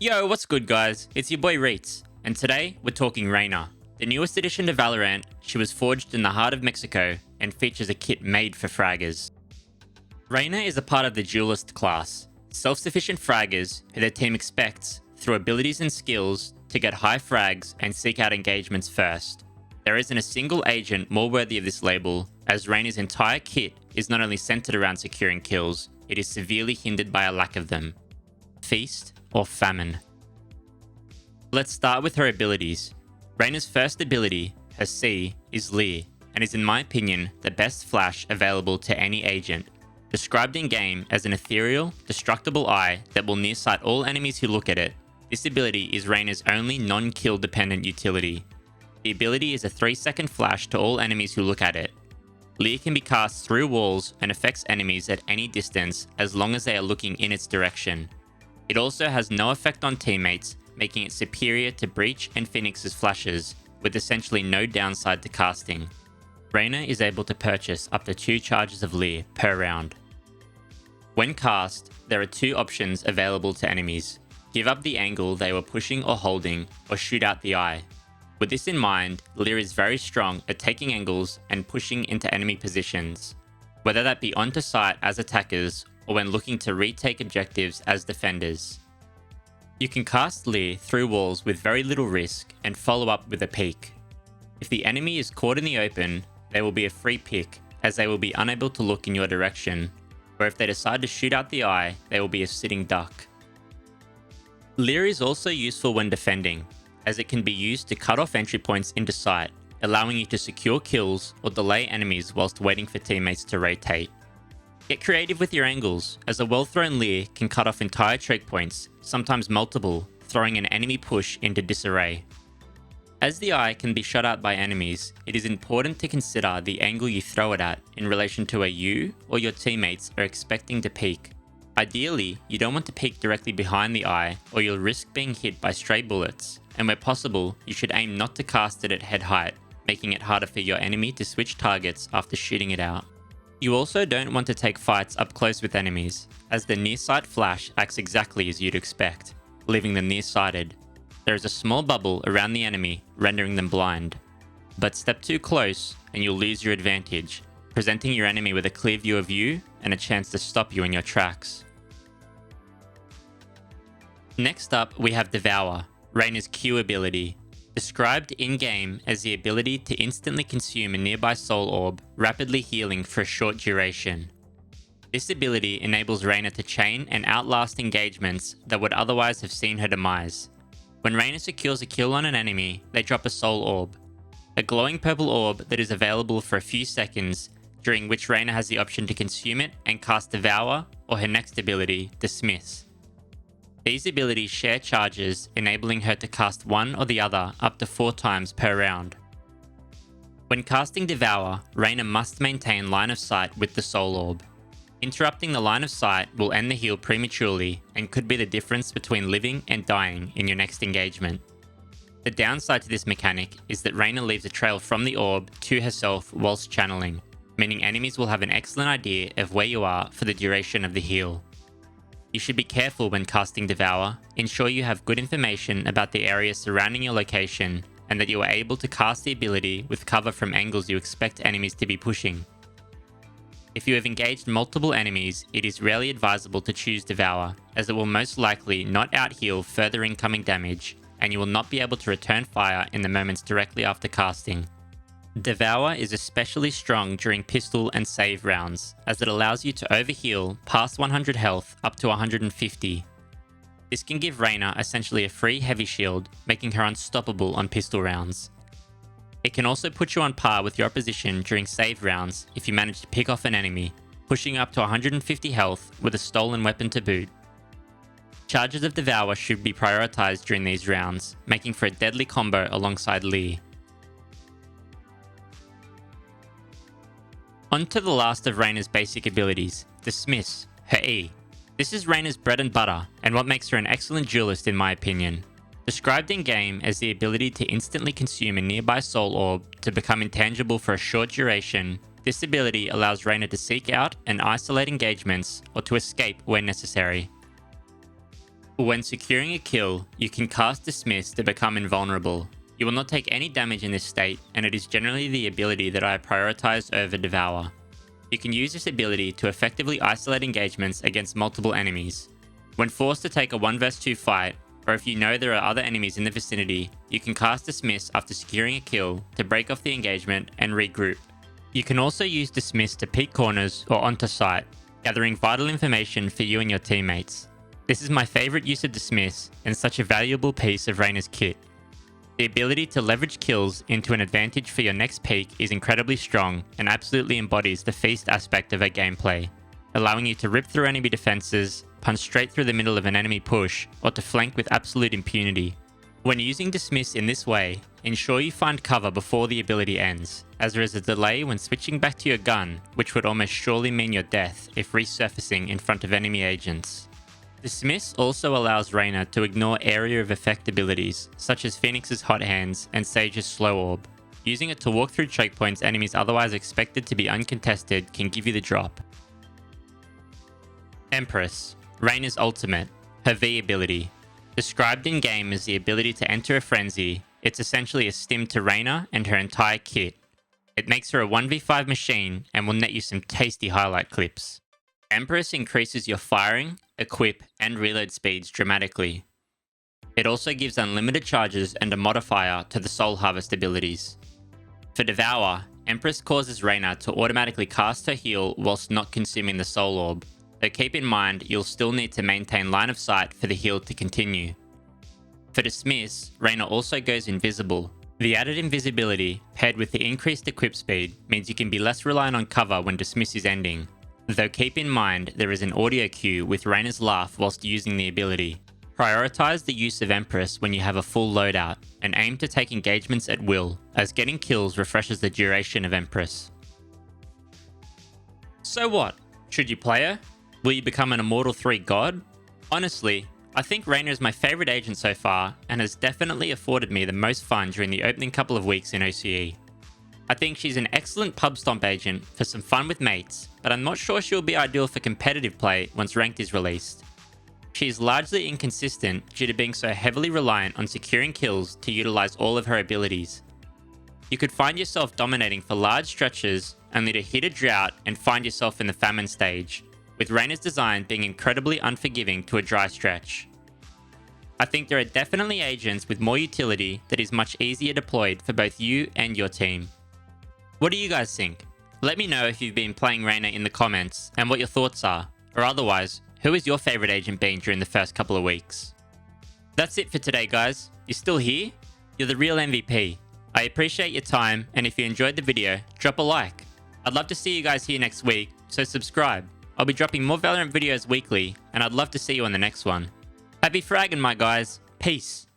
Yo, what's good guys? It's your boy Reitz, and today we're talking Reyna. The newest addition to Valorant, she was forged in the heart of Mexico and features a kit made for fraggers. Reyna is a part of the duelist class, self-sufficient fraggers who their team expects, through abilities and skills, to get high frags and seek out engagements first. There isn't a single agent more worthy of this label, as Reyna's entire kit is not only centered around securing kills, it is severely hindered by a lack of them. Feast or famine. Let's start with her abilities. Reyna's first ability, her C, is Leer, and is in my opinion the best flash available to any agent. Described in-game as an ethereal, destructible eye that will nearsight all enemies who look at it, this ability is Reyna's only non-kill dependent utility. The ability is a 3-second flash to all enemies who look at it. Leer can be cast through walls and affects enemies at any distance as long as they are looking in its direction. It also has no effect on teammates, making it superior to Breach and Phoenix's flashes, with essentially no downside to casting. Reyna is able to purchase up to 2 charges of Leer per round. When cast, there are 2 options available to enemies: give up the angle they were pushing or holding, or shoot out the eye. With this in mind, Leer is very strong at taking angles and pushing into enemy positions, whether that be onto site as attackers or when looking to retake objectives as defenders. You can cast Leer through walls with very little risk and follow up with a peek. If the enemy is caught in the open, they will be a free pick, as they will be unable to look in your direction, or if they decide to shoot out the eye, they will be a sitting duck. Leer is also useful when defending, as it can be used to cut off entry points into sight, allowing you to secure kills or delay enemies whilst waiting for teammates to rotate. Get creative with your angles, as a well-thrown Leer can cut off entire choke points, sometimes multiple, throwing an enemy push into disarray. As the eye can be shut out by enemies, it is important to consider the angle you throw it at in relation to where you or your teammates are expecting to peek. Ideally, you don't want to peek directly behind the eye, or you'll risk being hit by stray bullets, and where possible, you should aim not to cast it at head height, making it harder for your enemy to switch targets after shooting it out. You also don't want to take fights up close with enemies, as the near-sight flash acts exactly as you'd expect, leaving them near-sighted. There is a small bubble around the enemy, rendering them blind. But step too close and you'll lose your advantage, presenting your enemy with a clear view of you and a chance to stop you in your tracks. Next up, we have Devour, Reyna's Q ability. Described in-game as the ability to instantly consume a nearby soul orb, rapidly healing for a short duration. This ability enables Reyna to chain and outlast engagements that would otherwise have seen her demise. When Reyna secures a kill on an enemy, they drop a soul orb, a glowing purple orb that is available for a few seconds, during which Reyna has the option to consume it and cast Devour or her next ability, Dismiss. These abilities share charges, enabling her to cast one or the other up to 4 times per round. When casting Devour, Reyna must maintain line of sight with the soul orb. Interrupting the line of sight will end the heal prematurely and could be the difference between living and dying in your next engagement. The downside to this mechanic is that Reyna leaves a trail from the orb to herself whilst channeling, meaning enemies will have an excellent idea of where you are for the duration of the heal. You should be careful when casting Devour, ensure you have good information about the area surrounding your location, and that you are able to cast the ability with cover from angles you expect enemies to be pushing. If you have engaged multiple enemies, it is rarely advisable to choose Devour, as it will most likely not out-heal further incoming damage, and you will not be able to return fire in the moments directly after casting. Devour is especially strong during pistol and save rounds, as it allows you to overheal past 100 health up to 150. This can give Reyna essentially a free heavy shield, making her unstoppable on pistol rounds. It can also put you on par with your opposition during save rounds if you manage to pick off an enemy, pushing up to 150 health with a stolen weapon to boot. Charges of Devour should be prioritized during these rounds, making for a deadly combo alongside Leer. On to the last of Reyna's basic abilities, Dismiss, her E. This is Reyna's bread and butter, and what makes her an excellent duelist in my opinion. Described in-game as the ability to instantly consume a nearby soul orb to become intangible for a short duration, this ability allows Reyna to seek out and isolate engagements or to escape when necessary. When securing a kill, you can cast Dismiss to become invulnerable. You will not take any damage in this state, and it is generally the ability that I prioritize over Devour. You can use this ability to effectively isolate engagements against multiple enemies. When forced to take a 1 vs 2 fight, or if you know there are other enemies in the vicinity, you can cast Dismiss after securing a kill to break off the engagement and regroup. You can also use Dismiss to peek corners or onto site, gathering vital information for you and your teammates. This is my favourite use of Dismiss and such a valuable piece of Reyna's kit. The ability to leverage kills into an advantage for your next peek is incredibly strong and absolutely embodies the feast aspect of her gameplay, allowing you to rip through enemy defenses, punch straight through the middle of an enemy push, or to flank with absolute impunity. When using Dismiss in this way, ensure you find cover before the ability ends, as there is a delay when switching back to your gun, which would almost surely mean your death if resurfacing in front of enemy agents. Dismiss also allows Reyna to ignore area of effect abilities, such as Phoenix's Hot Hands and Sage's Slow Orb. Using it to walk through choke points enemies otherwise expected to be uncontested can give you the drop. Empress, Reyna's ultimate, her V ability. Described in-game as the ability to enter a frenzy, it's essentially a stim to Reyna and her entire kit. It makes her a 1v5 machine and will net you some tasty highlight clips. Empress increases your firing, equip, and reload speeds dramatically. It also gives unlimited charges and a modifier to the Soul Harvest abilities. For Devour, Empress causes Reyna to automatically cast her heal whilst not consuming the Soul Orb, though keep in mind you'll still need to maintain line of sight for the heal to continue. For Dismiss, Reyna also goes invisible. The added invisibility, paired with the increased equip speed, means you can be less reliant on cover when Dismiss is ending. Though keep in mind there is an audio cue with Reyna's laugh whilst using the ability. Prioritize the use of Empress when you have a full loadout, and aim to take engagements at will, as getting kills refreshes the duration of Empress. So what? Should you play her? Will you become an Immortal 3 god? Honestly, I think Reyna is my favourite agent so far, and has definitely afforded me the most fun during the opening couple of weeks in OCE. I think she's an excellent pub stomp agent for some fun with mates, but I'm not sure she'll be ideal for competitive play once Ranked is released. She is largely inconsistent due to being so heavily reliant on securing kills to utilise all of her abilities. You could find yourself dominating for large stretches only to hit a drought and find yourself in the famine stage, with Reyna's design being incredibly unforgiving to a dry stretch. I think there are definitely agents with more utility that is much easier deployed for both you and your team. What do you guys think? Let me know if you've been playing Reyna in the comments and what your thoughts are, or otherwise, who has your favourite agent been during the first couple of weeks? That's it for today guys. You're still here? You're the real MVP. I appreciate your time, and if you enjoyed the video, drop a like. I'd love to see you guys here next week, so subscribe. I'll be dropping more Valorant videos weekly, and I'd love to see you on the next one. Happy fragging my guys. Peace.